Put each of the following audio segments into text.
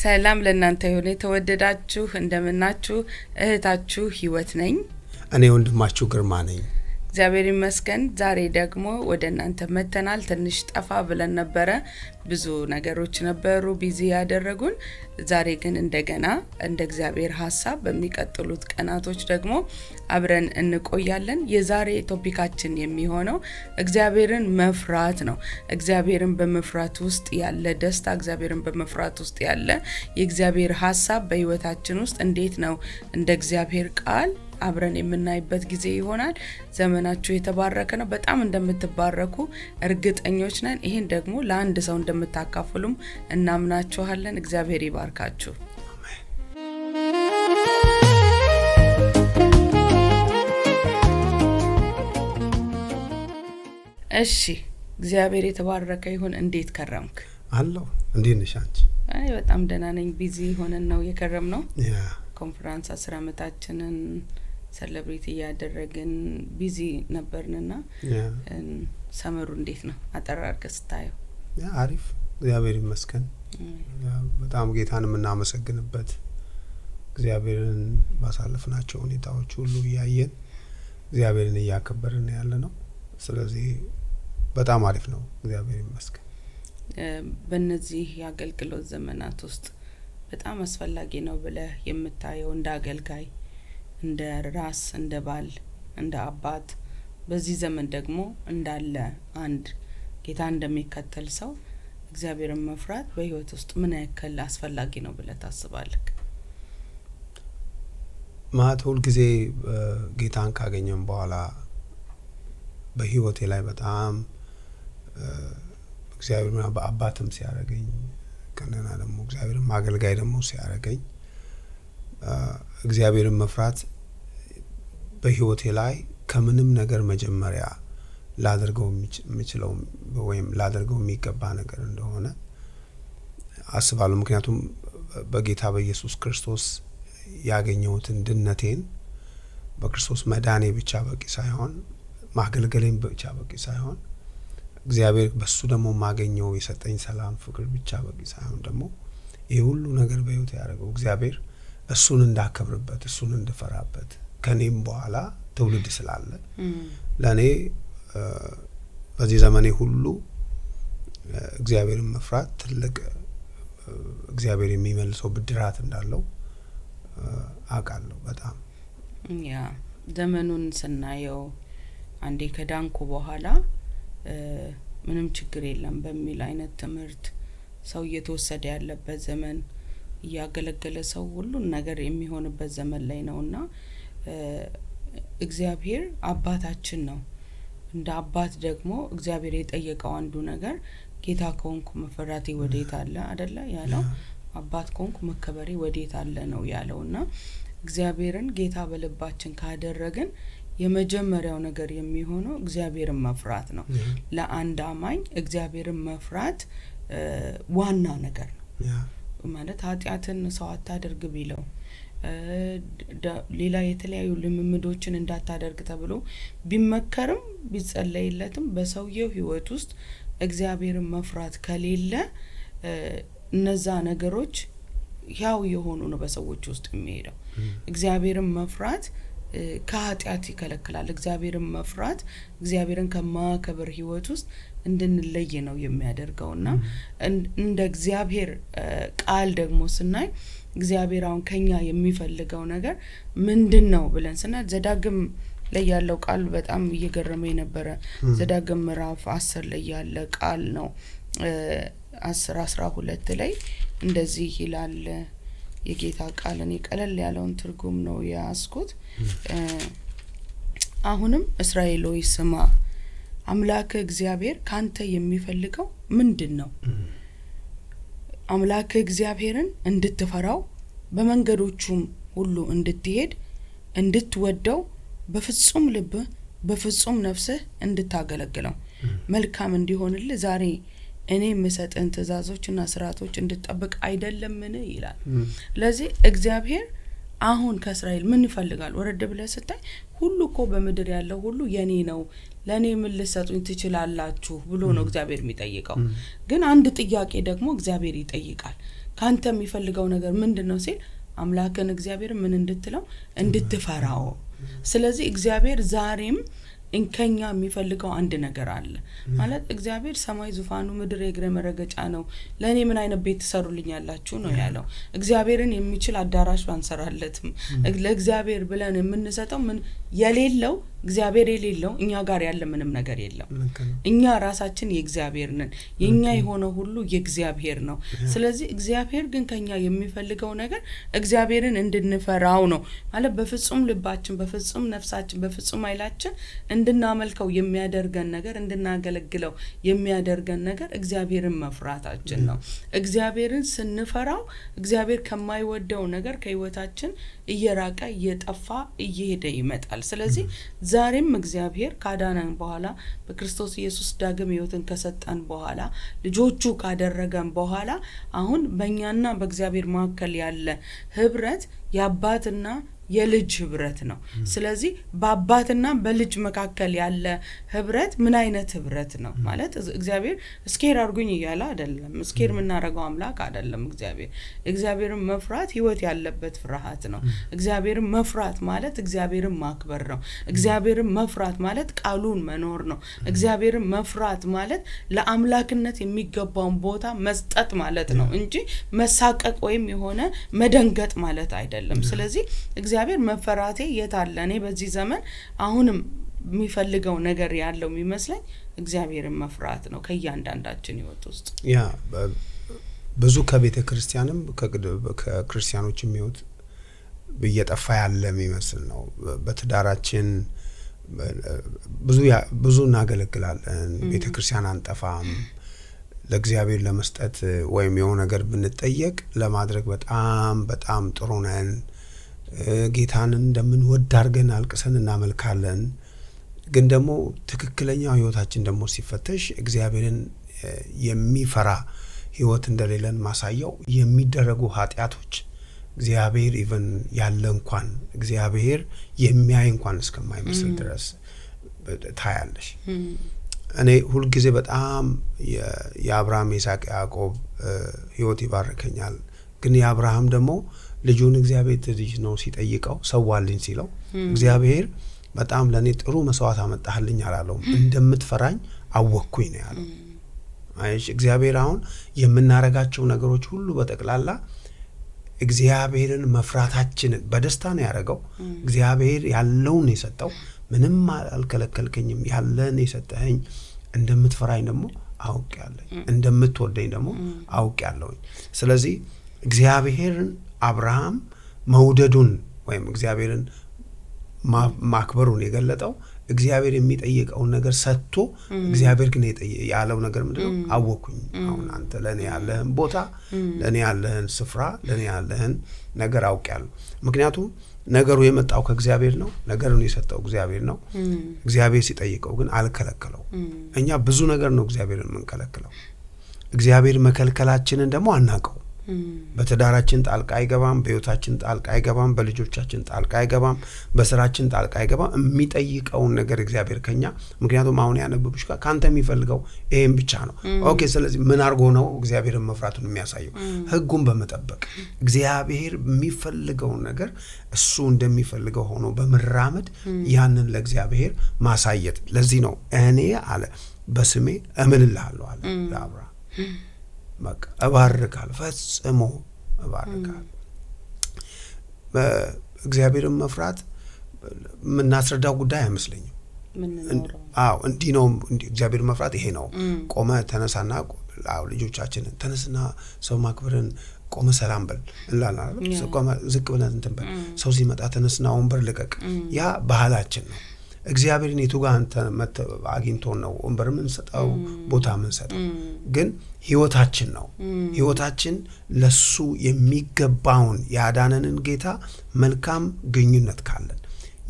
ሰላም ለእናንተ ይሁን የተወደዳችሁ እንደምናችሁ እህታችሁ ህይወት ነኝ እኔ ወንድማችሁ ግርማ ነኝ እግዚአብሔር ይመስገን ዛሬ ደግሞ ወደ እናንተ መተናል ትንሽ ጠፋ ብለን ነበር ብዙ ነገሮች ነበሩ ቢዚ ያደረጉን ዛሬ ግን እንደገና እንደ እግዚአብሔር ሐሳብ በሚቀጥሉት ቀናቶች ደግሞ አብረን እንቆያለን የዛሬ ቶፒካችን የሚሆነው እግዚአብሔርን መፍራት ነው እግዚአብሔርን በመፍራት ውስጥ ያለ ደስታ እግዚአብሔርን በመፍራት ውስጥ ያለ የእግዚአብሔር ሐሳብ በህይወታችን ውስጥ እንዴት ነው እንደ እግዚአብሔር ቃል አብረን የምናይበት ጊዜ ይሆናል ዘመናችሁ የተባረከ ነው በጣም እንደምትባረኩ እርግጠኞች ነን ይሄን ደግሞ ለአንድ ሰው እንደምታካፍሉም እናምናችኋለን እግዚአብሔር ይባርካችሁ እሺ እግዚአብሔር የተባረከ ይሁን እንዴት ከረምክ አለው እንዴት ነሽ አንቺ አይ በጣም ደህና ነኝ ቢዚ ሆነን ነው የከረምነው ያ ኮንፈረንስ 10 አመታችንን ሴሌብሬት ያደረግን ቢዚ ነበርንና ሰመሩ እንዴት ነው አጠራርከስታዩ ያ አሪፍ እግዚአብሔር ይመስገን በጣም ጌታን እናመሰግንበት እግዚአብሔርን ባሳለፍናቸው ሁኔታዎች ሁሉ ያየን እግዚአብሔርን ያከበርን ያለነው ስለዚህ በጣም አሪፍ ነው እግዚአብሔር ይመስገን በእነዚህ ያገልግሎት ዘመናት ውስጥ በጣም አስፈላጊ ነው ብለ የምታየው እንደ አገልጋይ እንደ ራስ እንደ ባል እንደ አባት በዚህ ዘመን ደግሞ እንዳለ አንድ ጌታ እንደሚከተል ሰው እግዚአብሔርን መፍራት በህይወት ውስጥ ምን ያክል አስፈላጊ ነው ብለ ታስባለህ ማቶል ጊዜ ጌታን ካገኘን በኋላ በህይወቴ ላይ በጣም እግዚአብሔርን በአባትም ሲያረጋኝ ከነና ደግሞ እግዚአብሔርን ማገልጋይ ደግሞ ሲያረጋኝ እግዚአብሔርን መፍራት በህይወቴ ላይ ከምንም ነገር መጀመሪያ ላደርገው የሚችለው ወይም ላደርገው የሚገባ ነገር እንደሆነ አስባለሁ ምክንያቱም በጌታ በኢየሱስ ክርስቶስ ያገኘሁትን ድነቴን በክርስቶስ መዳኔ ብቻ በቂ ሳይሆን ማገልገሌን ብቻ በቂ ሳይሆን እግዚአብሔር በሱ ደግሞ ማገኘው የሰጠኝ ሰላም ፍቅር ብቻ በቂ ሳይሆን ደግሞ ይሄ ሁሉ ነገር በህይወቴ ያደረገው እግዚአብሔር እሱን እንዳከብርበት እሱን እንድፈራበት ከኔም በኋላ ትውልድ ስላለ ለኔ በዚህ ዘመኔ ሁሉ እግዚአብሔርን መፍራት ትልቅ እግዚአብሔር የሚመልሰው ብድራት እንዳለው አውቃለሁ በጣም ያ ዘመኑን ስናየው አንዴ ከዳንኩ በኋላ ምንም ችግር የለም በሚል አይነት ትምህርት ሰው እየተወሰደ ያለበት ዘመን ያገለገለ ሰው ሁሉ ነገር የሚሆንበት ዘመን ላይ ነውና እግዚአብሔር አባታችን ነው እንደ አባት ደግሞ እግዚአብሔር የጠየቀው አንዱ ነገር ጌታ ኮንኩ መፈራቴ ወዴት አለ አይደለ ያለው አባት ኮንኩ መከበሬ ወዴት አለ ነው ያለውና እግዚአብሔርን ጌታ በልባችን ካደረግን የመጀመሪያው ነገር የሚሆነው እግዚአብሔርን መፍራት ነው ለአንድ አማኝ እግዚአብሔርን መፍራት ዋና ነገር ነው ማለት ኃጢያትን ሰው አታደርግ ቢለው ሌላ የተለያዩ ልምምዶችን እንዳታደርግ ተብሎ ቢመከርም ቢጸለይለትም በሰውየው ህይወት ውስጥ እግዚአብሔርን መፍራት ከሌለ እነዛ ነገሮች ያው የሆኑ ነው በሰዎች ውስጥ የሚሄደው እግዚአብሔርን መፍራት ከኃጢያት ይከለክላል እግዚአብሔርን መፍራት እግዚአብሔርን ከማከበር ህይወት ውስጥ እንድንለይ ነው የሚያደርገውና እንደ እግዚአብሔር ቃል ደግሞ ስናይ እግዚአብሔር አሁን ከኛ የሚፈልገው ነገር ምንድነው ብለን ስናይ ዘዳግም ላይ ያለው ቃል በጣም እየገረመኝ ነበር ዘዳግም ምዕራፍ 10 ላይ ያለ ቃል ነው 10:12 ላይ እንደዚህ ይላል የጌታ ቃልን ይቀለል ያለውን ትርጉም ነው ያስኩት አሁንም እስራኤል ሆይ ስማ አምላክ እግዚአብሔር ካንተ የሚፈልገው ምንድነው አምላክ እግዚአብሔርን እንድትፈራው በመንገዶቹም ሁሉ እንድትሄድ እንድትወደው በፍጹም ልብ በፍጹም ነፍስህ እንድታገለግለው መልካም እንዲሆንልህ ዛሬ እኔ መሰጠን ተዛዞችና ስራቶች እንድትጠብቅ አይደለምን ይላል ለዚህ እግዚአብሔር አሁን ከእስራኤል ምን ይፈልጋል ወረድ ብለ ስታይ ሁሉ እኮ በመድር ያለው ሁሉ የኔ ነው ለኔ ምን ልሰጡኝ ትችላላችሁ ብሎ ነው እግዚአብሔር የሚጠይቀው ግን አንድ ጥያቄ ደግሞ እግዚአብሔር ይጠይቃል ካንተ የሚፈልገው ነገር ምንድነው ሲል አምላክን እግዚአብሔር ምን እንድትለው እንድትፈራው ስለዚህ እግዚአብሔር ዛሬም እንከኛ የሚፈልገው አንድ ነገር አለ ማለት እግዚአብሔር ሰማይ ዙፋኑ ምድር የእግረ መረገጫ ነው ለኔ ምን አይነት ቤት ተሰሩልኛላችሁ ነው ያለው እግዚአብሔርን የሚችል አዳራሽ ባንሰራለትም ለእግዚአብሔር ብለን የምንሰጠው ምን የሌለው እግዚአብሔር የሌለው እኛ ጋር ያለ ምንም ነገር የለም እኛ ራሳችን የእግዚአብሔር ነን የኛ የሆነ ሁሉ የእግዚአብሔር ነው ስለዚህ እግዚአብሔር ግን ከኛ የሚፈልገው ነገር እግዚአብሔርን እንድንፈራው ነው ማለት በፍጹም ልባችን በፍጹም ነፍሳችን በፍጹም ኃይላችን እንድናመልከው የሚያደርገን ነገር እንድናገለግለው የሚያደርገን ነገር እግዚአብሔርን መፍራታችን ነው እግዚአብሔርን ስንፈራው እግዚአብሔር ከማይወደው ነገር ከህይወታችን እየራቀ እየጠፋ እየሄደ ይመጣል ስለዚህ ዛሬም እግዚአብሔር ካዳነን በኋላ በክርስቶስ ኢየሱስ ዳግም ህይወትን ከሰጠን በኋላ ልጆቹ ካደረገን በኋላ አሁን በእኛና በእግዚአብሔር መካከል ያለ ህብረት የአባትና የልጅ ህብረት ነው ስለዚህ በአባትና በልጅ መካከል ያለ ህብረት ምን አይነት ህብረት ነው ማለት እግዚአብሔር ስኬር አርጉኝ ይያላ አይደለም ስኬር ምናረጋው አምላክ አይደለም እግዚአብሔርን መፍራት ህይወት ያለበት ፍርሃት ነው እግዚአብሔርን መፍራት ማለት እግዚአብሔርን ማክበር ነው እግዚአብሔርን መፍራት ማለት ቃሉን መኖር ነው እግዚአብሔርን መፍራት ማለት ለአምላክነት የሚገባውን ቦታ መስጠት ማለት ነው እንጂ መሳቀቅ ወይም የሆነ መደንገጥ ማለት አይደለም ስለዚህ እግዚአብሔር መፈራቴ የታለ እኔ በዚህ ዘመን አሁንም የሚፈልገው ነገር ያለው የሚመስለኝ እግዚአብሔርን መፍራት ነው ከያንዳንዳችን ህይወት ውስጥ ያ ብዙ ከቤተ ክርስቲያንም ከክርስቲያኖችም ህይወት በየጠፋ ያለ የሚመስል ነው በትዳራችን ብዙ እናገለግላለን ቤተ ክርስቲያን አንጠፋም ለእግዚአብሔር ለመስጠት ወይም የሆነ ነገር ብንጠየቅ ለማድረግ በጣም ጥሩ ነን ጌታን እንደምንወድ አድርገን አልቅሰን እናመልካለን ግን ደግሞ ትክክለኛው ህይወታችን ደግሞ ሲፈተሽ እግዚአብሔርን የሚፈራ ህይወት እንደሌለን ማሳያው የሚደረጉ ኃጢያቶች እግዚአብሔር ኢቭን ያለ እንኳን እግዚአብሔር የሚያይ እንኳን እስከማይመስል ድረስ ታያለሽ እኔ ሁሉ ጊዜ በጣም የአብርሃም ይስሐቅ ያዕቆብ ህይወት ይባርከኛል ግን የአብርሃም ደግሞ ልጁን እግዚአብሔር ትልጅ ነው ሲጠይቀው ሰዋልኝ ሲለው እግዚአብሔር በጣም ለኔ ጥሩ መስዋዕት አመጣህልኝ አላለው እንደምትፈራኝ አወኩኝ ነው ያለው አይሽ እግዚአብሔር አሁን የምናረጋቸው ነገሮች ሁሉ በተቀላላ እግዚአብሔርን መፍራታችንን በደስታ ነው ያረጋው እግዚአብሔር ያለውን የሰጠው ምንም አልከለከልከኝም ያለን የሰጠኸኝ እንደምትፈራኝ ደግሞ አውቄያለሁ እንደምትወደኝ ደግሞ አውቄያለሁ ስለዚህ እግዚአብሔርን አብርሃም መውደዱን ወይም እግዚአብሔርን ማክበሩን የገለጠው እግዚአብሔር የሚጠይቀው ነገር ሰጥቶ እግዚአብሔር ግን ያለው ነገር ምንድነው አወኩኝ አሁን አንተ ለኔ ያለህን ቦታ ለኔ ያለህን ስፍራ ለኔ ያለህን ነገር አውቄያለሁ ምክንያቱም ነገሩ የመጣው ከእግዚአብሔር ነው ነገሩን የሰጠው እግዚአብሔር ነው እግዚአብሔር ሲጠይቀው ግን አልከለከለው እኛ ብዙ ነገር ነው እግዚአብሔርን መንከለከለው እግዚአብሔር መከልከላችንን ደግሞ አናቀው በተዳራችን ጣልቃ አይገባም በህይወታችን ጣልቃ አይገባም በልጆቻችን ጣልቃ አይገባም በስራችን ጣልቃ አይገባም የሚጠይቀው ነገር እግዚአብሔር ከኛ ምክንያቱም አሁን ያነበብሽ ካንተ የሚፈልገው ይሄን ብቻ ነው ኦኬ ስለዚህ ምን አርጎ ነው እግዚአብሔርን መፍራቱን የሚያሳየው ህጉን በመጠበቅ እግዚአብሔር የሚፈልገው ነገር እሱ እንደሚፈልገው ሆኖ በመራመድ ያንን ለእግዚአብሔር ማሳየት ለዚህ ነው እኔ አለ በስሜ እምልልሃለሁ አለ ለአብርሃም በቃ አባርካል ፈጽሞ አባርካል በእግዚአብሔርን መፍራት ምናስረዳው ጉዳይ አይመስልኝም እንዲ ነው እግዚአብሔር መፍራት ይሄ ነው ቆመ ተነሳና ልጆቻችን ተነስና ሰው ማክበርን ቆመ ሰላም በል እንላለን ቆመ ዝቅ ብለን እንትን በል ሰው ሲመጣ ተነስና ወንበር ልቀቅ ያ ባህላችን ነው እግዚአብሔርን የቱጋ አንተ አግኝቶ ነው ወንበር ምን ሰጣው ቦታ ምን ሰጣው ግን ህይወታችን ነው ህይወታችን ለሱ የሚገባውን ያዳነንን ጌታ መልካም ግንኙነት ካለን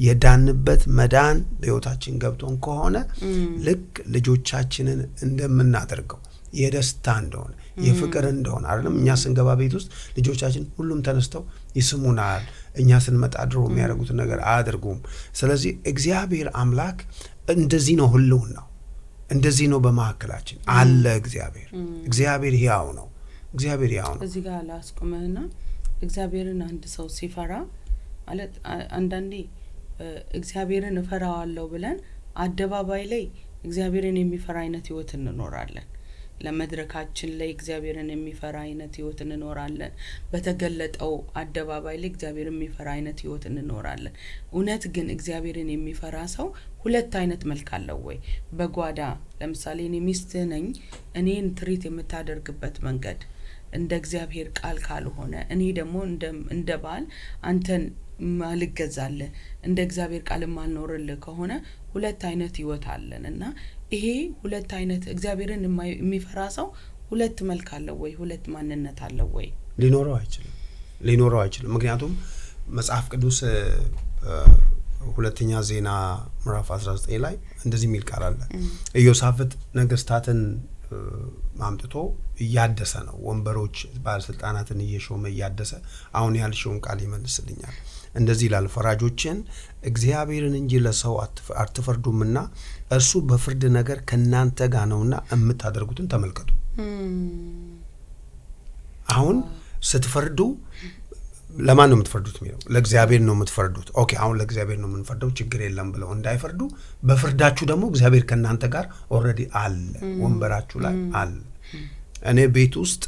የዳንበት መዳን በህይወታችን ገብቶን ከሆነ ልክ ልጆቻችንን እንደምናደርገው የደስታ እንደሆነ የፍቅር እንደሆነ አይደለም እኛ ስንገባ ቤት ውስጥ ልጆቻችን ሁሉም ተነስተው ይስሙናል እኛ ስንመጣ ድሮ የሚያደርጉት ነገር አያደርጉም ስለዚህ እግዚአብሔር አምላክ እንደዚህ ነው ሁሉን ነው እንደዚህ ነው በማከላችን አለ እግዚአብሔር ሕያው ነው እግዚአብሔር ያው ነው። እዚህ ጋር ላስቆመህና እግዚአብሔርን አንድ ሰው ሲፈራ ማለት አንዳንዴ እግዚአብሔርን እፈራዋለሁ ብለን አደባባይ ላይ እግዚአብሔርን የሚፈራ አይነት ህይወት እንኖራለን። ለመድረካችን ላይ እግዚአብሔርን የሚፈራ አይነት ህይወት እንኖራለን። በተገለጠው አደባባይ ላይ እግዚአብሔርን የሚፈራ አይነት ህይወት እንኖራለን። እውነት ግን እግዚአብሔርን የሚፈራ ሰው ሁለት አይነት መልክ አለው ወይ? በጓዳ ለምሳሌ እኔ ሚስት ነኝ፣ እኔን ትሪት የምታደርግበት መንገድ እንደ እግዚአብሔር ቃል ካልሆነ እኔ ደግሞ እንደ ባል አንተን ማልገዛለ እንደ እግዚአብሔር ቃል ማልኖርልህ ከሆነ ሁለት አይነት ህይወት አለንና ይሄ ሁለት አይነት እግዚአብሔርን የሚፈራ ሰው ሁለት መልክ አለው ወይ? ሁለት ማንነት አለው ወይ? ሊኖረው አይችልም። ምክንያቱም መጽሐፍ ቅዱስ ሁለተኛ ዜና ምዕራፍ 19 ላይ እንደዚህ የሚል ቃል አለ። ኢዮሳፍጥ ነገስታትን ማምጥቶ እያደሰ ነው፣ ወንበሮች ባለስልጣናትን እየሾመ እያደሰ አሁን ያልሽውን ቃል ይመልስልኛል። እንደዚህ ይላል፣ ፈራጆችን እግዚአብሔርን እንጂ ለሰው አትፈርዱምና እርሱ በፍርድ ነገር ከናንተ ጋር ነውና የምታደርጉትን ተመልከቱ። አሁን ስትፈርዱ ለማን ነው የምትፈርዱት? የሚለው ለእግዚአብሔር ነው የምትፈርዱት። ኦኬ አሁን ለእግዚአብሔር ነው የምንፈርደው፣ ችግር የለም ብለው እንዳይፈርዱ በፍርዳችሁ ደግሞ እግዚአብሔር ከናንተ ጋር ኦልሬዲ አለ፣ ወንበራችሁ ላይ አለ። እኔ ቤት ውስጥ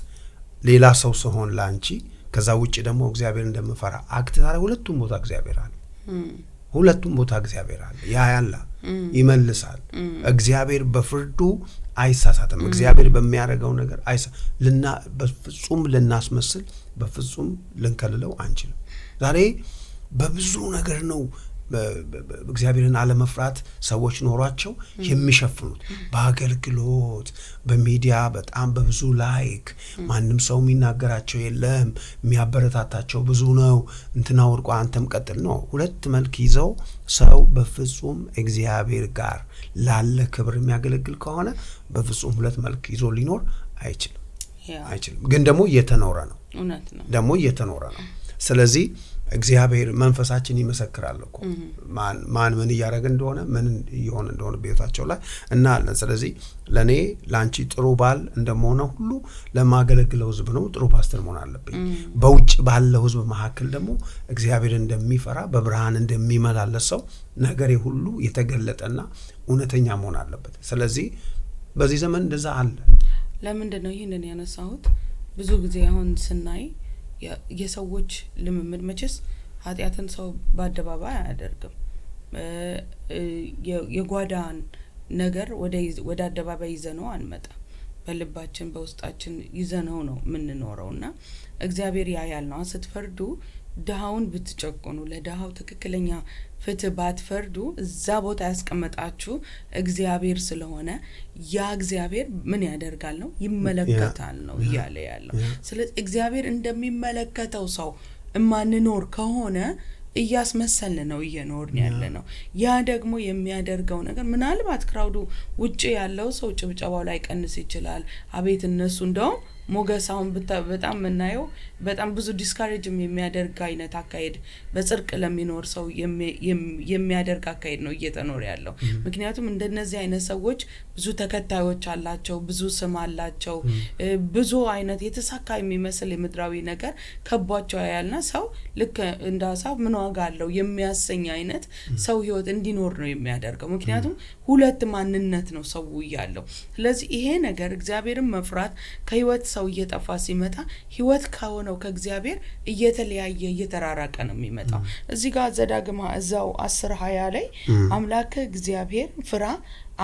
ሌላ ሰው ሲሆን ላንቺ ከዛ ውጪ ደግሞ እግዚአብሔር እንደምፈራ አክት ታረ ሁለቱም ቦታ እግዚአብሔር አለ። ሁለቱም ቦታ እግዚአብሔር አለ። ያያላ ይመልሳል። እግዚአብሔር በፍርዱ አይሳሳትም። እግዚአብሔር በሚያደርገው ነገር በፍጹም ልናስመስል በፍጹም ልንከልለው አንችልም። ዛሬ በብዙ ነገር ነው እግዚአብሔርን አለመፍራት ሰዎች ኖሯቸው የሚሸፍኑት። በአገልግሎት በሚዲያ በጣም በብዙ ላይክ ማንም ሰው የሚናገራቸው የለም፣ የሚያበረታታቸው ብዙ ነው። እንትና ወርቋ አንተም ቀጥል ነው። ሁለት መልክ ይዘው ሰው በፍጹም እግዚአብሔር ጋር ላለ ክብር የሚያገለግል ከሆነ በፍጹም ሁለት መልክ ይዞ ሊኖር አይችልም። ግን ደግሞ እየተኖረ ነው። ደግሞ እየተኖረ ነው። ስለዚህ እግዚአብሔር መንፈሳችን ይመሰክራል እኮ ማን ምን ያረጋ እንደሆነ ምን ይሆን እንደሆነ በህይወታቸው ላይ እና ስለዚህ ለኔ ላንቺ ጥሩ ባል እንደመሆነ ሁሉ ለማገለግለው ህዝብ ነው ጥሩ ፓስተር መሆን አለብኝ። በውጭ ባለው ህዝብ መካከል ደግሞ እግዚአብሔር እንደሚፈራ በብርሃን እንደሚመላለስ ሰው ነገሬ ሁሉ የተገለጠና እውነተኛ መሆን አለበት። ስለዚህ በዚህ ዘመን እንደዛ አለ። ለምንድን ነው ይሄንን ያነሳሁት? ብዙ ጊዜ አሁን ስናይ የሰዎች ልምምድ መቼስ ኃጢያትን ሰው በአደባባይ አያደርግም። የጓዳን ነገር ወደ አደባባይ ይዘነው አንመጣም። በልባችን በውስጣችን ይዘነው ነው የምንኖረውና እግዚአብሔር ያያል ነው። ስትፈርዱ ደሃውን ብትጨቁኑ ለደሃው ትክክለኛ ፍትህ ባትፈርዱ እዛ ቦታ ያስቀመጣችሁ እግዚአብሔር ስለሆነ ያ እግዚአብሔር ምን ያደርጋል ነው ይመለከታል ነው ይያለ ያለው። ስለዚህ እግዚአብሔር እንደሚመለከተው ሰው እማንኖር ከሆነ እያስመሰልን ነው እየኖርን ያለ ነው። ያ ደግሞ የሚያደርገው ነገር ምናልባት ክራውዱ ውጪ ያለው ሰው ጭብጨባው ላይ ቀንስ ይችላል። አቤት እነሱ እንደው ሞገሳውን በጣም እናየው በጣም ብዙ ዲስካሬጅም የሚያደርግ አይነት አካሄድ በጽድቅ ለሚኖር ሰው የሚያደርግ አካሄድ ነው እየተኖረ ያለው። ምክንያቱም እንደነዚህ አይነት ሰዎች ብዙ ተከታዮች አላቸው፣ ብዙ ስም አላቸው፣ ብዙ አይነት የተሳካ የሚመስል የምድራዊ ነገር ከቧቸው ያያልና ሰው ልክ እንደ ሐሳብ ምን ዋጋ አለው የሚያሰኝ አይነት ሰው ህይወት እንዲኖር ነው የሚያደርገው። ምክንያቱም ሁለት ማንነት ነው ሰው ያለው። ስለዚህ ይሄ ነገር እግዚአብሔርን መፍራት ከህይወት ሰው እየጠፋ ሲመጣ ህይወት ከሆነው ከእግዚአብሔር እየተለያየ እየተራራቀ ነው የሚመጣው። እዚህ ጋር ዘዳግም እዛው 10:20 ላይ አምላክ እግዚአብሔር ፍራ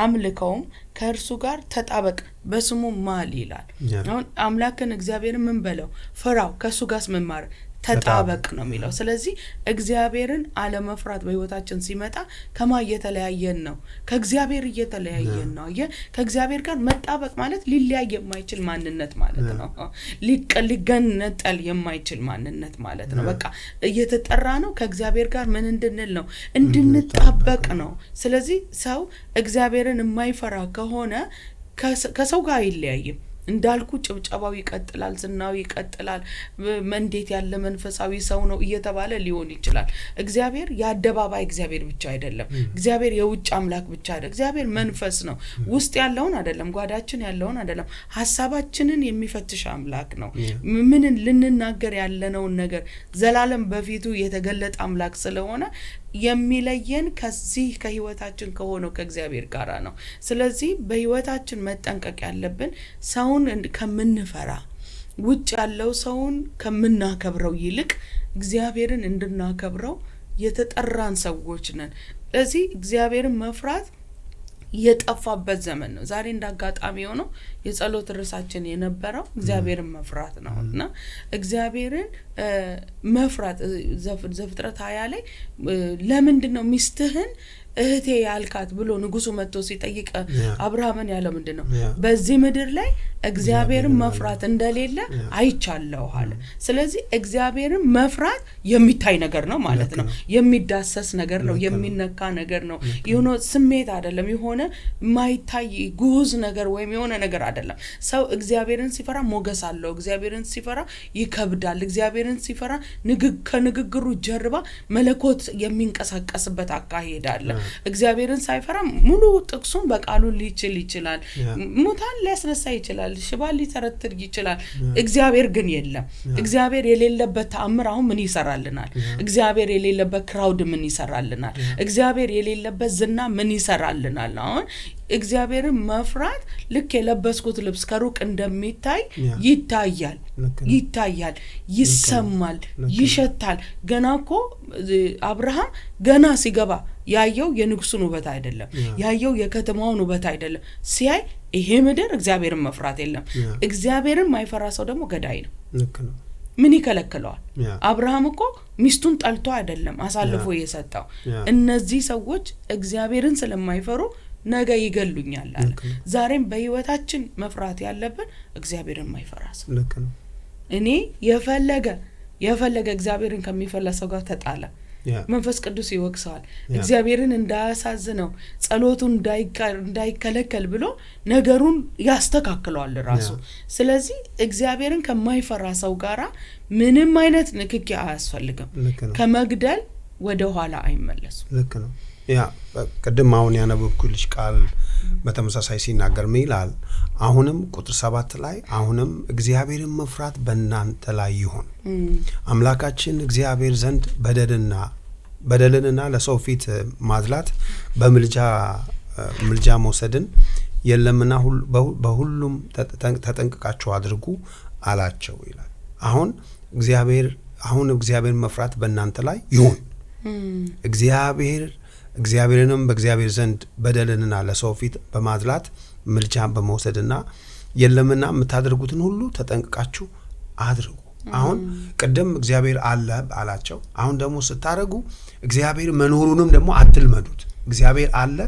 አምልከውም ከእርሱ ጋር ተጣበቅ በስሙ ማል ይላል። አሁን አምላክን እግዚአብሔርን ምን በለው ፍራው ከሱ ጋር መማር ተጣበቅ ነው የሚለው። ስለዚህ እግዚአብሔርን አለመፍራት በህይወታችን ሲመጣ ከማየተለያየን ነው ከእግዚአብሔር እየተለያየን ነው። ከእግዚአብሔር ጋር መጣበቅ ማለት ሊለያይ የማይችል ማንነት ማለት ነው። ሊገነጠል የማይችል ማንነት ማለት ነው። በቃ እየተጠራ ነው ከእግዚአብሔር ጋር ምን እንድንል ነው እንድንጣበቅ ነው። ስለዚህ ሰው እግዚአብሔርን የማይፈራ ከሆነ ከሰው ጋር አይለያይም። እንዳልኩ ጭብጨባው ይቀጥላል ዝናው ይቀጥላል እንዴት ያለ መንፈሳዊ ሰው ነው እየተባለ ሊሆን ይችላል እግዚአብሔር ያደባባይ እግዚአብሔር ብቻ አይደለም እግዚአብሔር የውጭ አምላክ ብቻ አይደለም እግዚአብሔር መንፈስ ነው ውስጥ ያለውን አይደለም ጓዳችን ያለውን አይደለም ሐሳባችንን የሚፈትሽ አምላክ ነው ምንን ልንናገር ያለነው ነገር ዘላለም በፊቱ የተገለጠ አምላክ ስለሆነ የሚለየን ከዚህ ከህይወታችን ከሆነው ከእግዚአብሔር ጋራ ነው ስለዚህ በህይወታችን መጠንቀቅ ያለብን ሰውን ከምንፈራ ውጭ ያለው ሰውን ከምናከብረው ይልቅ እግዚአብሔርን እንድናከብረው የተጠራን ሰዎች ነን ስለዚህ እግዚአብሔርን መፍራት የጠፋበት ዘመን ነው ዛሬ እንዳጋጣሚ ሆኖ የጸሎት ርዕሳችን የነበረው እግዚአብሔርን መፍራት ነውና እግዚአብሔርን መፍራት ዘፍጥረት 20 ላይ ለምንድነው ሚስትህን እህቴ ያልካት ብሎ ንጉሱ መጥቶ ሲጠይቅ አብርሃምን ያለው ምንድነው በዚህ ምድር ላይ እግዚአብሔርን መፍራት እንደሌለ አይቻለው አለ ስለዚህ እግዚአብሔርን መፍራት የሚታይ ነገር ነው ማለት ነው የሚዳሰስ ነገር ነው የሚነካ ነገር ነው የሆነ ስሜት አይደለም የሆነ ማይታይ ጉዝ ነገር ወይም የሆነ ነገር አይደለም ሰው እግዚአብሔርን ሲፈራ ሞገስ አለው እግዚአብሔርን ሲፈራ ይከብዳል እግዚአብሔርን ሲፈራ ከንግግሩ ጀርባ መለኮት የሚንቀሳቀስበት አካሄድ አለ እግዚአብሔርን ሳይፈራ ሙሉ ጥቅሱን በቃሉ ሊችል ይችላል ሙታን ሊያስነሳ ይችላል ሽባል ሊተረትር ይችላል እግዚአብሔር ግን የለም እግዚአብሔር የሌለበት ተአምር አሁን ምን ይሰራልናል እግዚአብሔር የሌለበት ክራውድ ምን ይሰራልናል እግዚአብሔር የሌለበት ዝና ምን ይሰራልናል አሁን እግዚአብሔርን መፍራት ልክ የለበስኩት ልብስ ከሩቅ እንደሚታይ ይታያል ይሰማል ይሸታል ገናኮ አብርሃም ገና ሲገባ ያየው የንጉሱን ውበት አይደለም ያየው የከተማውን ውበት አይደለም ሲያይ ይሄ ምድር እግዚአብሔርን መፍራት የለም እግዚአብሔርን ማይፈራ ሰው ደግሞ ገዳይ ነው ልክ ነው ምን ይከለክለዋል አብርሃም እኮ ሚስቱን ጠልቶ አይደለም አሳልፎ የሰጠው እነዚህ ሰዎች እግዚአብሔርን ስለማይፈሩ ነገ ይገሉኛል አለ ዛሬም በህይወታችን መፍራት ያለብን እግዚአብሔርን ማይፈራ ሰው ልክ ነው እኔ የፈለገ እግዚአብሔርን ከሚፈራ ሰው ጋር ተጣላ መንፈስ ቅዱስ ይወቅሳል እግዚአብሔርን እንዳያሳዝነው ጸሎቱን እንዳይከለከል ብሎ ነገሩን ያስተካክለዋል ራሱ ስለዚህ እግዚአብሔርን ከማይፈራ ሰው ጋራ ምንም አይነት ንክኪ አያስፈልግም ከመግደል ወደ ኋላ አይመለሱም ልክ ነው ያ ቀደም አሁን ያነበብኩልሽ ቃል በተመሳሳይ ሲናገር ይላል አሁንም ቁጥር 7 ላይ አሁንም እግዚአብሔርን መፍራት በእናንተ ላይ ይሁን አምላካችን እግዚአብሔር ዘንድ በደልንና ለሰው ፊት ማድላት በምልጃ መውሰድን የለምና በሁሉም ተጠንቅቃችሁ አድርጉ አላቸው ይላል አሁን እግዚአብሔር መፍራት በእናንተ ላይ ይሁን እግዚአብሔርንም በእግዚአብሔር ዘንድ በደልንና ለሰው ፊት በማድላት ምልጃን በመውሰድና የለምና የምታደርጉትን ሁሉ ተጠንቅቃችሁ አድርጉ አሁን ቀደም እግዚአብሔር አለ አላቸው አሁን ደግሞ ስታረጉ እግዚአብሔር መኖሩንም ደግሞ አትልመዱት እግዚአብሔር አለ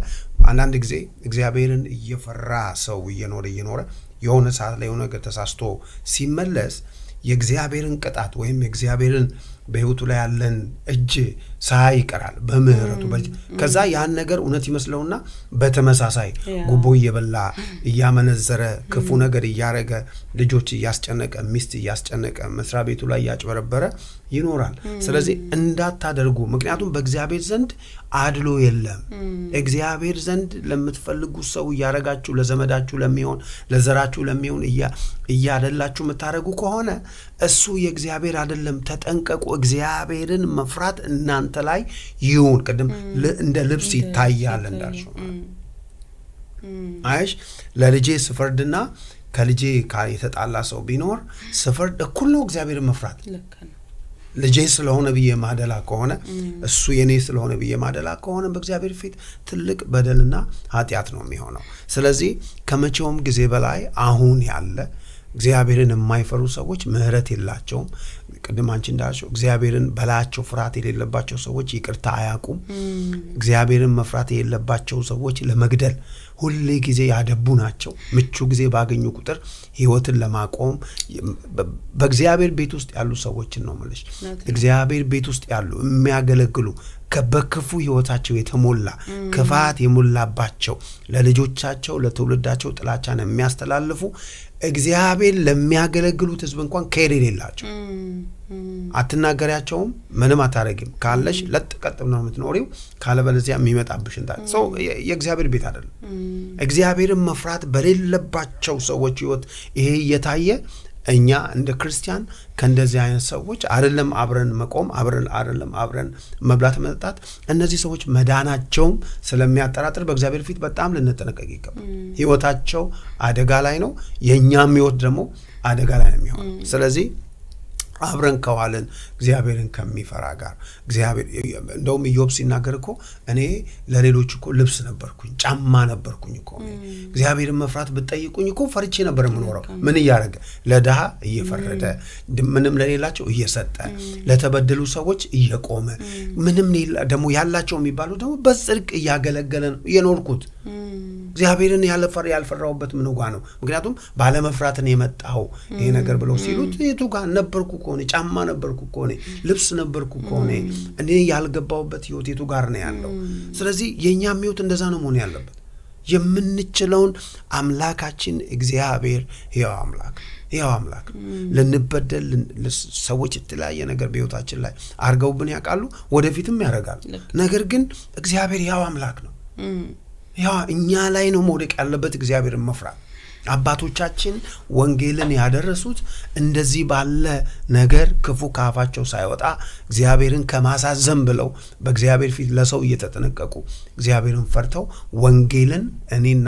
አንዳንድ ጊዜ እግዚአብሔርን እየፈራ ሰው እየኖረ የሆነ ሰዓት ላይ የሆነ ነገር ተሳስቶ ሲመለስ የእግዚአብሔርን ቅጣት ወይም የእግዚአብሔርን በህይወቱ ላይ ያለን እጅ ሳይቀራል በምህረቱ ከዛ ያን ነገር እውነት ይመስለውና በተመሳሳይ ጉቦ እየበላ እያመነዘረ ክፉ ነገር እያረገ ልጆች እያስጨነቀ ሚስት እያስጨነቀ መስራ ቤቱ ላይ ያጭበረበረ ይኖራል ስለዚህ እንዳታደርጉ ምክንያቱም በእግዚአብሔር ዘንድ አድሎ የለም እግዚአብሔር ዘንድ ለምትፈልጉ ሰው ያረጋችሁ ለዘመዳችሁ ለሚሆን ለዘራችሁ ለሚሆን እያደላችሁ መታረጉ ከሆነ እሱ የእግዚአብሔር አይደለም ተጠንቀቁ እግዚአብሔርን መፍራት እናንተ ላይ ይሁን ቀደም እንደ ልብስ ይታያል እንዳልሽው አይሽ ለልጄ ስፈርድና ከልጄ የተጣላ ሰው ቢኖር ስፈርድ እኩል ነው እግዚአብሔርን መፍራት ልጄ ስለሆነ በየ ማደላ ከሆነ እሱ የኔ ስለሆነ በየ ማደላ ከሆነ በእግዚአብሔር ፊት ትልቅ በደልና ኃጢያት ነው የሚሆነው ስለዚህ ከመቼውም ጊዜ በላይ አሁን ያለ እግዚአብሔርን የማይፈሩ ሰዎች ምህረት የላቸውም ቅድም አንቺ እንዳልሽው እግዚአብሔርን በላቸው ፍርሃት የሌለባቸው ሰዎች ይቅርታ አያቁም እግዚአብሔርን መፍራት የሌለባቸው ሰዎች ለመግደል ሁሌ ጊዜ ያደቡ ናቸው ምቹ ጊዜ ባገኙ ቁጥር ህይወትን ለማቆም በእግዚአብሔር ቤት ውስጥ ያሉ ሰዎችን ነው ማለት እግዚአብሔር ቤት ውስጥ ያሉ የሚያገለግሉ ከበክፉ ህይወታቸው የተሞላ ክፋት የሞላባቸው ለልጆቻቸው ለትውልዳቸው ጥላቻን የሚያስተላልፉ እግዚአብሔር ለሚያገለግሉት ህዝብ እንኳን ከሄድ የሌላቸው አትናገሪያቸውም ምንም አታረግም ካለሽ ለጥቀጥ ነው የምትኖሪው ካለበለዚያ የሚመጣብሽ እንታ ሰው የእግዚአብሔር ቤት አይደለም እግዚአብሔርን መፍራት በሌለባቸው ሰዎች ህይወት ይሄ እየታየ እኛ እንደ ክርስቲያን ከእንደዚህ አይነት ሰዎች አይደለም አብረን መቆም አብረን መብላት መጠጣት እነዚህ ሰዎች መዳናቸው ስለሚያጠራጥር በእግዚአብሔር ፊት በጣም ልንጠነቀቅ ይገባል ህይወታቸው አደጋ ላይ ነው የኛም ህይወት ደግሞ አደጋ ላይ ነው የሚሆነው ስለዚህ አብረን ከዋለን እግዚአብሔርን ከሚፈራ ጋር እግዚአብሔር እንደውም ኢዮብ ሲናገር እኮ እኔ ለሌሎች እኮ ልብስ ነበርኩኝ ጫማ ነበርኩኝ እኮ እግዚአብሔርን መፍራት ብትጠይቁኝ እኮ ፈርቼ ነበር የምኖረው ምን ያረጋ ለደሃ እየፈረደ ምንም ለሌላቸው እየሰጠ ለተበደሉ ሰዎች እየቆመ ምንም ደግሞ ያላቸው የሚባሉ ደግሞ በጽድቅ እያገለገለ ነው የኖርኩት እግዚአብሔርን ያልፈራውበት ምን ጋር ነው ምክንያቱም ባለ መፍራትን የመጣው ይሄ ነገር ብለው ሲሉት የቱ ጋር ነበርኩ ኮኔ ጫማ ነበርኩ ኮኔ ልብስ ነበርኩ ኮኔ እኔ ያልገባውበት ህይወት የቱ ጋር ነው ያለው ስለዚህ የኛም ህይወት እንደዛ ነው መሆን ያለበት የምንችለውን አምላካችን እግዚአብሔር ያው አምላክ ለንበደል ሰዎች የተለያየ ነገር በህይወታችን ላይ አርገውብን ያቃሉ ወደፊትም ያረጋል ነገር ግን እግዚአብሔር ያው አምላክ ነው ያው እኛ ላይ ነው መውደቅ ያለበት እግዚአብሔርን መፍራት አባቶቻችን ወንጌልን ያደረሱት እንደዚህ ባለ ነገር ክፉ ካፋቸው ሳይወጣ እግዚአብሔርን ከማሳዘን ብለው በእግዚአብሔር ፊት ለሰው እየተጠነቀቁ እግዚአብሔርን ፈርተው ወንጌልን እኔና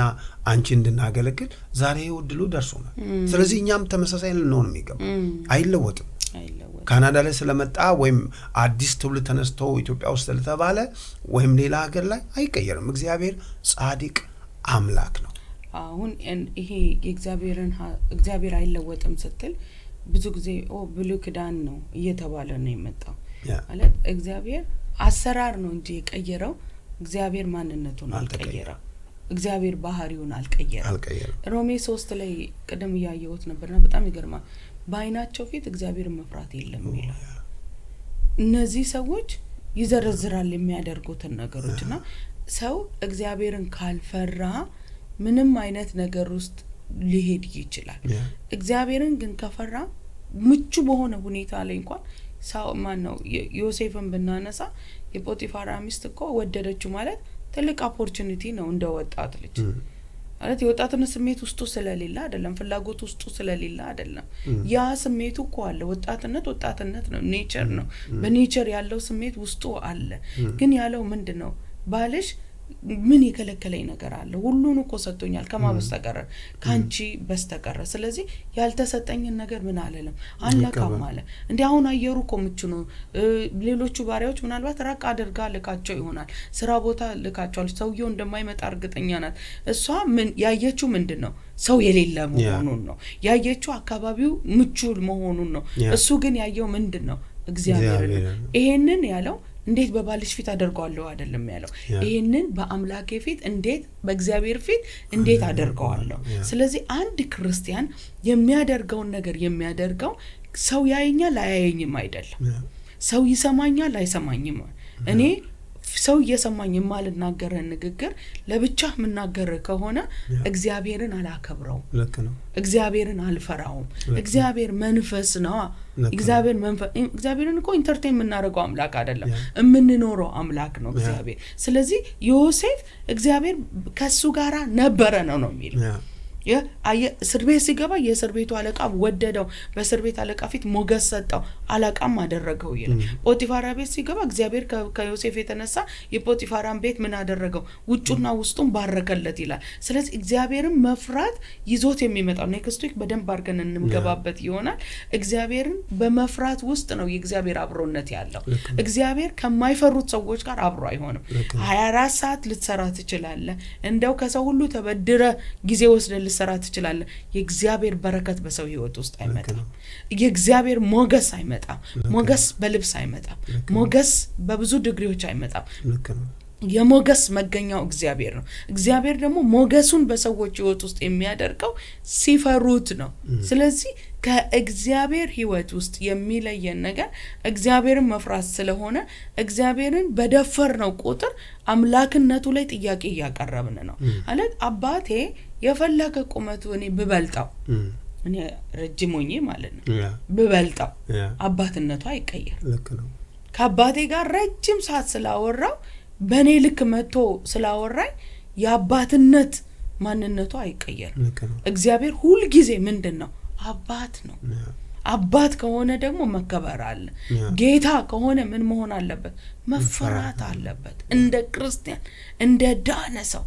አንቺ እንድናገለግል ዛሬ ወድሉ ደርሶናል ስለዚህ እኛም ተመሳሳይ ልንሆን የሚገባ አይለወጥም ካናዳ ላይ ስለመጣ ወይም አዲስ ትውልድ ተነስቶ ኢትዮጵያ ውስጥ ስለተባለ ወይም ሌላ ሀገር ላይ አይቀየርም እግዚአብሔር ጻድቅ አምላክ ነው አሁን ይሄ እግዚአብሔር አይለወጥም ስትል ብዙ ጊዜ ብሉይ ኪዳን ነው እየተባለ ነው የመጣው ማለት እግዚአብሔር አሰራር ነው እንጂ የቀየረው እግዚአብሔር ማንነቱን አልቀየረም እግዚአብሔር ባህሪውን አልቀየረም ሮሜ 3 ላይ ቀደም ያየሁት ነበርና በጣም ይገርማል ባይናቸው ፊት እግዚአብሔር መፍራት የለም ይላል እነዚህ ሰዎች ይዘረዝራል የሚያደርጉትን ነገሮችና ሰው እግዚአብሔርን ካልፈራ ምንም አይነት ነገር ውስጥ ሊሄድ ይችላል እግዚአብሔርን ግን ከፈራ ምቹ በሆነ ሁኔታ ላይ እንኳን ሰው ማን ነው ዮሴፍን ብናነሳ የፖቲፋራ ሚስት እኮ ወደደችው ማለት ትልቅ ኦፖርቹኒቲ ነው እንደ ወጣት ልጅ ማለት የወጣትነት ስሜት ውስጡ ስለሌለ አይደለም ፍላጎት ውስጡ ስለሌለ አይደለም ያ ስሜቱ እኮ አለ ወጣትነት ነው ኔቸር ነው በኔቸር ያለው ስሜት ውስጡ አለ ግን ያለው ምንድነው ባልሽ ምን የከለከለኝ ነገር አለ ሁሉን እኮ ሰጥቶኛል ከማበስተቀረ ካንቺ በስተቀረ ስለዚህ ያልተሰጠኝን ነገር ምን አለለም አለካም አለ እንዴ አሁን አየሩ እኮ ምቹ ነው ሌሎቹ ባሪያዎች ምናልባት ራቅ አድርጋ ልካቸው ይሆናል ስራ ቦታ ልካቸዋል ሰውየው እንደማይመጣ እርግጠኛ ናት እሷ ምን ያየችው ምንድነው ሰው የሌለ መሆኑን ነው ያየችው አካባቢው ምቹ መሆኑን ነው እሱ ግን ያየው ምንድነው እግዚአብሔር ይሄንን ያለው እንዴት በባልሽ ፊት አደርጋለሁ አይደለም ያለው ይሄንን በአምላኬ ፊት እንዴት በእግዚአብሔር ፊት እንዴት አደርጋለሁ ስለዚህ አንድ ክርስቲያን የሚያደርገውን ነገር የሚያደርገው ሰው ያየኛል አያየኝም አይደለም ሰው ይሰማኛል አይሰማኝም እኔ ሰው እየሰማኝ የማልናገር ንግግር ለብቻ ምናገር ከሆነ እግዚአብሔርን አላከብረው ልክ ነው እግዚአብሔርን አልፈራው እግዚአብሔር መንፈስ ነው እግዚአብሔርን እኮ ኢንተርቴይን ምናረጋው አምላክ አይደለም እምንኖረው አምላክ ነው እግዚአብሔር ስለዚህ ዮሴፍ እግዚአብሔር ከሱ ጋራ ነበረ ነው የሚለው እስር ቤት ሲገባ የእስር ቤቱ አለቃ ወደደው በእስር ቤት አለቃ ፊት ሞገስ ሰጠው አለቃም አደረገው ይላል ፖቲፋራ ቤት ሲገባ እግዚአብሔር ከዮሴፍ የተነሳ የፖቲፋራን ቤት ምን አደረገው ውጭና ውስጡን ባረከለት ይላል ስለዚህ እግዚአብሔርን መፍራት ይዞት የሚመጣው ኔክስት ዊክ በደንብ አድርገን እንምገባበት ይሆናል እግዚአብሔርን በመፍራት ውስጥ ነው የእግዚአብሔር አብሮነት ያለው እግዚአብሔር ከማይፈሩት ሰዎች ጋር አብሮ አይሆንም 24 ሰዓት ልትሰራ ትችላለህ እንደው ከሰው ሁሉ ተበድረ ጊዜ ወስደ ሰራ ትችላል የእግዚአብሔር በረከት በሰው ህይወት ውስጥ አይመጣም የእግዚአብሔር ሞገስ አይመጣም ሞገስ በልብስ አይመጣም ሞገስ በብዙ ዲግሪዎች አይመጣም የሞገስ መገኛው እግዚአብሔር ነው። እግዚአብሔር ደግሞ ሞገሱን በሰዎች ህይወት ውስጥ የሚያደርገው ሲፈሩት ነው። ስለዚህ ከእግዚአብሔር ህይወት ውስጥ የሚለየን ነገር እግዚአብሔርን መፍራት ስለሆነ እግዚአብሔርን በደፈርነው ቁጥር አምላክነቱ ላይ ጥያቄ እያቀረብን ነው ማለት አባቴ የፈለገ ቁመቱ እኔ ብበልጣው እኔ ረጅም ሆኜ ማለት ነው ብበልጣው አባትነቱ አይቀየር። ልክ ነው። ከአባቴ ጋር ረጅም ሰዓት ስላወራው በኔ ልክ መጥቶ ስላወራኝ የአባትነት ማንነቱ አይቀየር። እግዚአብሔር ሁሉ ጊዜ ምንድነው አባት ነው። አባት ከሆነ ደግሞ መከበር አለ። ጌታ ከሆነ ምን መሆን አለበት? መፈራት አለበት። እንደ ክርስቲያን እንደ ዳነ ሰው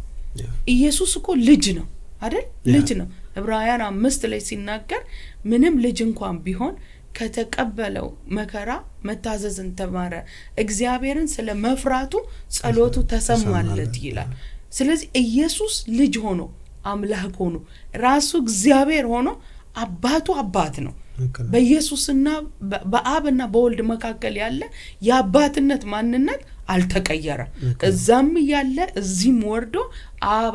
ኢየሱስ እኮ ልጅ ነው አይደል? ልጅ ነው። ዕብራውያን 5 ላይ ሲናገር ምንም ልጅ እንኳን ቢሆን ከተቀበለው መከራ መታዘዝን ተማረ፣ እግዚአብሔርን ስለመፍራቱ ጸሎቱ ተሰማለት ይላል። ስለዚህ ኢየሱስ ልጅ ሆኖ አምላክ ሆኖ ራሱ እግዚአብሔር ሆኖ አባቱ አባት ነው። በኢየሱስና በአብና በወልድ መካከል ያለ የአባትነት ማንነት አልተቀየረም። እዛም ያለ እዚህም ወርዶ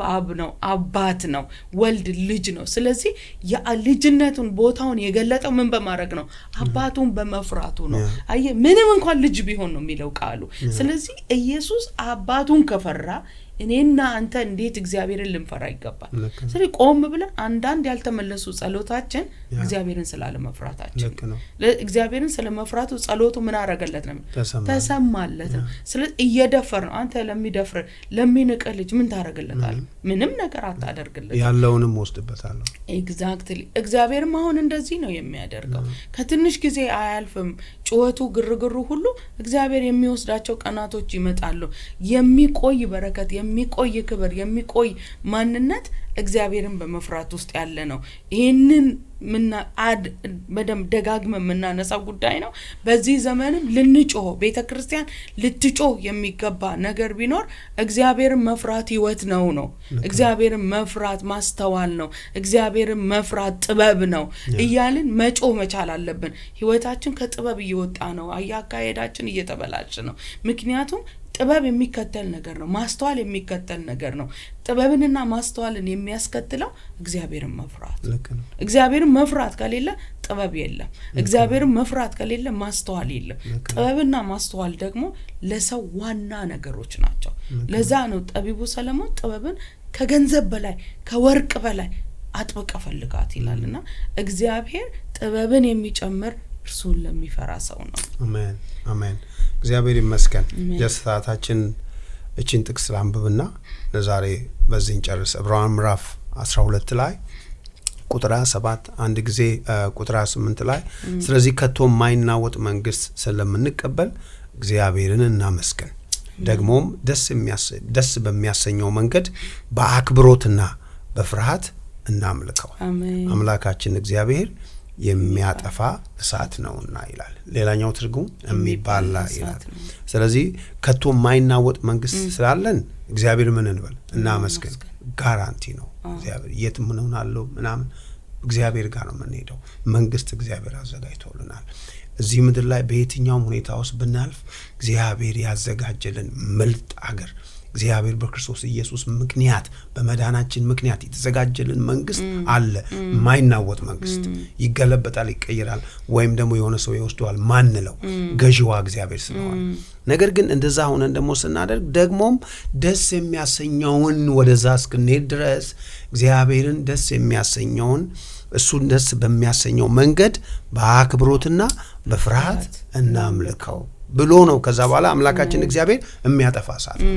አብ ነው፣ አባት ነው፣ ወልድ ልጅ ነው። ስለዚህ የልጅነቱን ቦታውን የገለጠው ምን በማድረግ ነው? አባቱን በመፍራቱ ነው። አየ ምንም እንኳን ልጅ ቢሆን ነው የሚለው ቃሉ። ስለዚህ ኢየሱስ አባቱን ከፈራ እኔና አንተ እንዴት እግዚአብሔርን ልንፈራ ይገባል? ስለዚህ ቆም ብለን አንዳንድ ያልተመለሱ ጸሎታችን እግዚአብሔርን ስላለ መፍራታችን እግዚአብሔርን ስለመፍራቱ ጸሎቱ ምን አረጋለት ነው? ተሰማለት ነው። ስለዚህ እየደፈር ነው። አንተ ለሚደፍር ለሚንቀ ልጅ ምን ታረጋለታል? ምንም ነገር አታደርግለት፣ ያለውንም ወስድበታለሁ። ኤግዛክትሊ እግዚአብሔርም አሁን እንደዚህ ነው የሚያደርገው። ከትንሽ ጊዜ አያልፍም ጩኸቱ ግርግሩ ሁሉ እግዚአብሔር የሚወስዳቸው ቀናቶች ይመጣሉ። የሚቆይ በረከት፣ የሚቆይ ክብር፣ የሚቆይ ማንነት እግዚአብሔርን በመፍራት ውስጥ ያለ ነው። ይሄንን በደም ደጋግመ የምናነሳው ጉዳይ ነው። በዚህ ዘመንም ልንጮህ ቤተክርስቲያን ልትጮህ የሚገባ ነገር ቢኖር እግዚአብሔርን መፍራት ህይወት ነው። እግዚአብሔርን መፍራት ማስተዋል ነው። እግዚአብሔርን መፍራት ጥበብ ነው እያልን መጮህ መቻል አለብን። ህይወታችን ከጥበብ እየወጣ ነው። አያካሄዳችን እየተበላሸ ነው። ምክንያቱም ጥበብ የሚከተል ነገር ነው። ማስተዋል የሚከተል ነገር ነው። ጥበብንና ማስተዋልን የሚያስከትለው እግዚአብሔርን መፍራት። እግዚአብሔርን መፍራት ከሌለ ጥበብ የለም። እግዚአብሔርን መፍራት ከሌለ ማስተዋል የለም። ጥበብና ማስተዋል ደግሞ ለሰው ዋና ነገሮች ናቸው። ለዛ ነው ጠቢቡ ሰለሞን ጥበብን ከገንዘብ በላይ ከወርቅ በላይ አጥብቀ ፈልጋት ይላልና እግዚአብሔር ጥበብን የሚጨምር እርሱን ለሚፈራ ሰው ነው። አሜን አሜን። እግዚአብሔር ይመስገን። ጀስታታችን እቺን ጥቅስ አንብብና ለዛሬ በዚህን ጨርስ። ዕብራውያን ምዕራፍ 12 ላይ ቁጥር 7 አንድ ጊዜ ቁጥር 8 ላይ ስለዚህ ከቶ የማይናወጥ መንግስት ስለምንቀበል እግዚአብሔርን እናመስግን፣ ደግሞም ደስ በሚያሰኘው መንገድ በአክብሮትና በፍርሃት እናምልከው። አምላካችን እግዚአብሔር የሚያጠፋ እሳት ነውና ይላል። ሌላኛው ትርጉም የሚባላ ይላል። ስለዚህ ከቶ የማይናወጥ መንግስት ስላለን እግዚአብሔር ምን እንበል? እናመስግን። ጋራንቲ ነው። እግዚአብሔር የትም እንሆናለን ምናምን እግዚአብሔር ጋር ነው የምንሄደው። መንግስት እግዚአብሔር አዘጋጅቶልናል። እዚህ ምድር ላይ በየትኛውም ሁኔታ ውስጥ ብናልፍ እግዚአብሔር ያዘጋጀልን ምርጥ አገር፣ እግዚአብሔር በክርስቶስ ኢየሱስ ምክንያት በመዳናችን ምክንያት የተዘጋጀልን መንግስት አለ። ማይናወጥ መንግስት ይገለበጣል፣ ይቀየራል፣ ወይም ደግሞ የሆነ ሰው ይወስደዋል ማንለው ገዢዋ እግዚአብሔር ስለሆነ። ነገር ግን እንደዛ ሆነን ደግሞ ስናደርግ ደግሞም ደስ የሚያሰኘውን ወደዛ እስክንሄድ ድረስ እግዚአብሔርን ደስ የሚያሰኘውን እሱን ደስ በሚያሰኘው መንገድ በአክብሮትና በፍርሃት እናምልከው ብሎ ነው። ከዛ በኋላ አምላካችን እግዚአብሔር የሚያጠፋ እሳት ነው።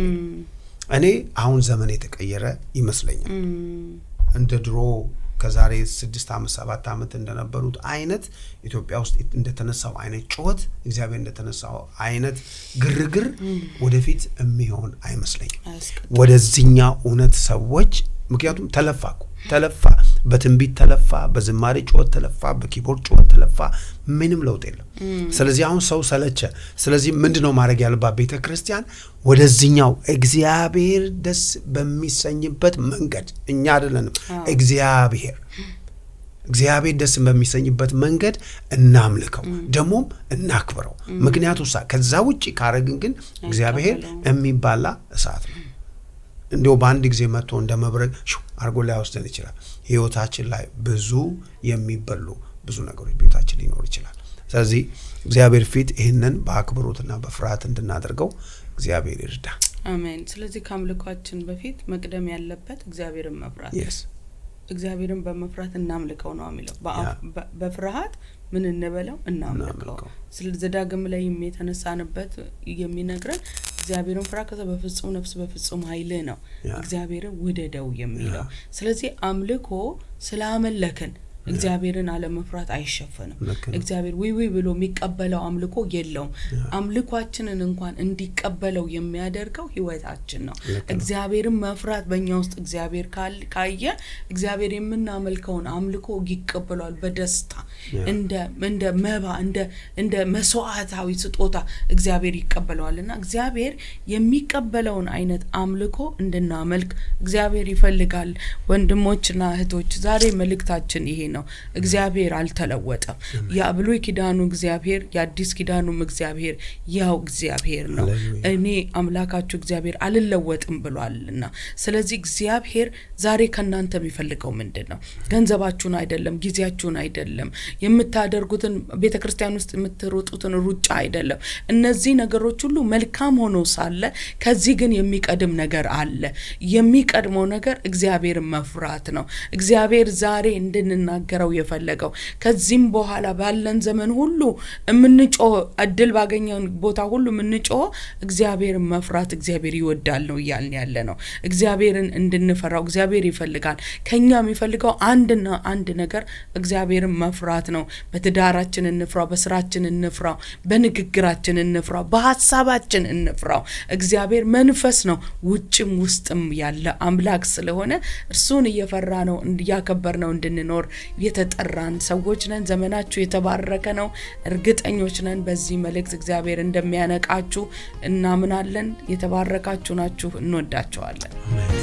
እኔ አሁን ዘመን የተቀየረ ይመስለኛል። እንደ ድሮ ከዛሬ 6 ዓመት 7 ዓመት እንደነበሩት አይነት ኢትዮጵያ ውስጥ እንደተነሳው አይነት ጩኸት፣ እግዚአብሔር እንደተነሳው አይነት ግርግር ወደፊት የሚሆን አይመስለኝም። ወደዚህኛው እውነት ሰዎች ምክንያቱም ተለፋ፣ በትንቢት ተለፋ፣ በዝማሬ ጩኸት ተለፋ፣ በኪቦርድ ጩኸት ተለፋ፣ ምንም ለውጥ የለም። ስለዚህ አሁን ሰው ሰለቸ። ስለዚህ ምንድነው ማድረግ ያለባት ቤተክርስቲያን? ወደዚህኛው እግዚአብሔር ደስ በሚሰኝበት መንገድ፣ እኛ አይደለንም እግዚአብሔር እግዚአብሔር ደስ በሚሰኝበት መንገድ እናምልከው ደሞም እናክብረው ምክንያቱም ከዛ ውጪ ካረግን ግን እግዚአብሔር የሚባላ እሳት ነው እንደው በአንድ ጊዜ መጥቶ እንደመብረቅ አርጎ ላይ ወስደን ይችላል ህይወታችን ላይ ብዙ የሚበሉ ብዙ ነገሮች ቤታችን ሊኖር ይችላል ስለዚህ እግዚአብሔር ፊት ይሄንን በአክብሮትና በፍርሃት እንድናደርገው እግዚአብሔር ይርዳ አሜን ስለዚህ ካምልኳችን በፊት መቅደም ያለበት እግዚአብሔርን መፍራት እግዚአብሔርን በመፍራት እናምልከው ነው የሚለው በፍርሃት ምን እንበለው እናምልከው ስለዚህ ዘዳግም ላይ የተነሳንበት የሚነግረን እግዚአብሔርን ፍራ በፍጹም ነፍስ በፍጹም ኃይል ነው እግዚአብሔርን ውደደው የሚለው ስለዚህ አምልኮ ስላመለከን እግዚአብሔርን አለመፍራት አይሸፈንም እግዚአብሔር ወይ ብሎ የሚቀበለው አምልኮ የለውም አምልኳችንን እንኳን እንዲቀበለው የሚያደርገው ህይወታችን ነው እግዚአብሔርን መፍራት በእኛ ውስጥ እግዚአብሔር ካየ እግዚአብሔር የምናመልከውን አምልኮ ይቀበላል በደስታ እንደ መባ እንደ መስዋዕታዊ ስጦታ እግዚአብሔር ይቀበላልና እግዚአብሔር የሚቀበለውን አይነት አምልኮ እንድናመልክ እግዚአብሔር ይፈልጋል ወንድሞችና እህቶች ዛሬ መልእክታችን ይሄ ነው እግዚአብሔር አልተለወጠም ያብሉይ ኪዳኑ እግዚአብሔር ያዲስ ኪዳኑም እግዚአብሔር ያው እግዚአብሔር ነው እኔ አምላካችሁ እግዚአብሔር አልለወጥም ብሏልና ስለዚህ እግዚአብሔር ዛሬ ከናንተ የሚፈልገው ምንድነው ገንዘባችሁን አይደለም ጊዜያችሁን አይደለም የምታደርጉትን ቤተክርስቲያን ውስጥ የምትሮጡትን ሩጫ አይደለም እነዚህ ነገሮች ሁሉ መልካም ሆኖ ሳለ ከዚህ ግን የሚቀድም ነገር አለ የሚቀድመው ነገር እግዚአብሔር መፍራት ነው እግዚአብሔር ዛሬ እንድንናገረው የፈለገው ከዚህም በኋላ ባለን ዘመን ሁሉ እምንጮህ እድል ባገኘን ቦታ ሁሉ እምንጮህ እግዚአብሔር መፍራት እግዚአብሔር ይወዳል ነው ይያልን ያለ ነው እግዚአብሔርን እንድንፈራው እግዚአብሔር ይፈልጋል ከኛ የሚፈልገው አንድ ነገር እግዚአብሔርን መፍራት ነው በትዳራችን እንፍራው በስራችን እንፍራው በንግግራችን እንፍራው በሐሳባችን እንፍራው እግዚአብሔር መንፈስ ነው ውጭም ውስጥም ያለ አምላክ ስለሆነ እርሱን እየፈራ ነው እንዲያከበር ነው እንድንኖር የተጠራን ሰዎች ነን ዘመናችሁ የተባረከ ነው እርግጠኞች ነን በዚህ መልእክት እግዚአብሔር እንደሚያነቃችሁ እናምናለን የተባረካችሁ ናችሁ እንወዳችኋለን